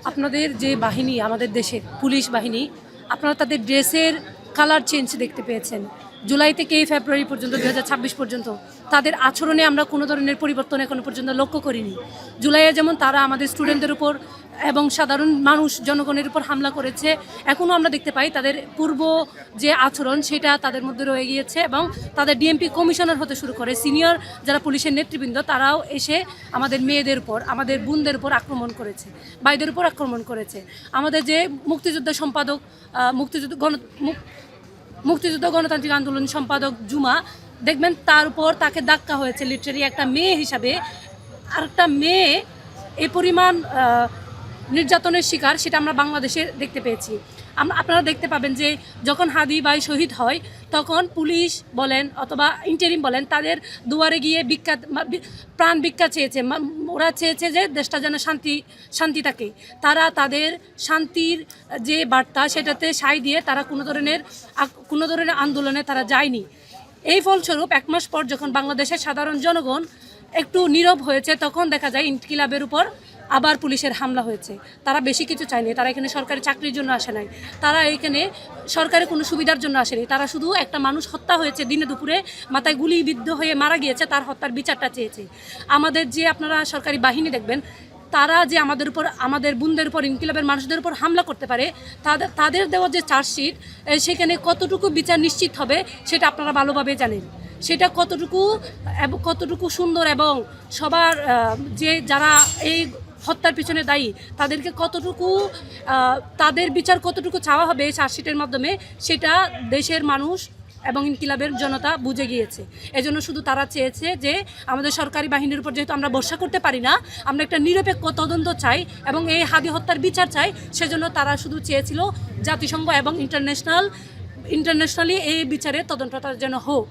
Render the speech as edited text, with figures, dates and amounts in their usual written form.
আপনাদের যে বাহিনী, আমাদের দেশের পুলিশ বাহিনী, আপনারা তাদের ড্রেসের কালার চেঞ্জ দেখতে পেয়েছেন। জুলাই থেকে ফেব্রুয়ারি পর্যন্ত 2026 পর্যন্ত তাদের আচরণে আমরা কোনো ধরনের পরিবর্তন এখনো পর্যন্ত লক্ষ্য করিনি। জুলাইয়ে যেমন তারা আমাদের স্টুডেন্টদের উপর এবং সাধারণ মানুষ জনগণের উপর হামলা করেছে, এখনও আমরা দেখতে পাই তাদের পূর্ব যে আচরণ সেটা তাদের মধ্যে রয়ে গিয়েছে। এবং তাদের ডিএমপি কমিশনার হতে শুরু করে সিনিয়র যারা পুলিশের নেতৃবৃন্দ, তারাও এসে আমাদের মেয়েদের উপর, আমাদের বোনদের উপর আক্রমণ করেছে, ভাইদের উপর আক্রমণ করেছে। আমাদের যে মুক্তিযোদ্ধা সম্পাদক, মুক্তিযুদ্ধ গণতান্ত্রিক আন্দোলন সম্পাদক জুমা, দেখবেন তার উপর তাকে ধাক্কা হয়েছে লিটারি একটা মেয়ে হিসাবে। আর একটা মেয়ে এই পরিমাণ নির্যাতনের শিকার সেটা আমরা বাংলাদেশে দেখতে পেয়েছি। আপনারা দেখতে পাবেন যে যখন হাদি ভাই শহীদ হয় তখন পুলিশ বলেন অথবা ইন্টারিম বলেন তাদের দুয়ারে গিয়ে প্রাণ ভিক্ষা চেয়েছে। ওরা চেয়েছে যে দেশটা যেন শান্তি থাকে। তারা তাদের শান্তির যে বার্তা সেটাতে সায় দিয়ে তারা কোনো ধরনের আন্দোলনে তারা যায়নি। এই ফলস্বরূপ 1 মাস পর যখন বাংলাদেশের সাধারণ জনগণ একটু নীরব হয়েছে, তখন দেখা যায় ইনকিলাবের উপর আবার পুলিশের হামলা হয়েছে। তারা বেশি কিছু চায়নি, তারা এখানে সরকারি চাকরির জন্য আসে নাই, তারা এখানে সরকারি কোনো সুবিধার জন্য আসেনি। তারা শুধু একটা মানুষ হত্যা হয়েছে, দিনে দুপুরে মাথায় গুলিবিদ্ধ হয়ে মারা গিয়েছে, তার হত্যার বিচারটা চেয়েছে। আমাদের যে আপনারা সরকারি বাহিনী দেখবেন, তারা যে আমাদের বোনদের উপর, ইনকিলাবের মানুষদের উপর হামলা করতে পারে, তাদের দেওয়া যে চার্জশিট, সেখানে কতটুকু বিচার নিশ্চিত হবে সেটা আপনারা ভালোভাবে জানেন। সেটা কতটুকু সুন্দর এবং সবার যারা এই হত্যার পিছনে দায়ী তাদেরকে তাদের বিচার কতটুকু চাওয়া হবে এই চার্জশিটের মাধ্যমে, সেটা দেশের মানুষ এবং ইনকিলাবের জনতা বুঝে গিয়েছে। এজন্য শুধু তারা চেয়েছে যে আমাদের সরকারি বাহিনীর উপর যেহেতু আমরা ভরসা করতে পারি না, আমরা একটা নিরপেক্ষ তদন্ত চাই এবং এই হাদি হত্যার বিচার চাই। সেজন্য তারা শুধু চেয়েছিল জাতিসংঘ এবং ইন্টারন্যাশনালি এই বিচারের তদন্তটা যেন হোক।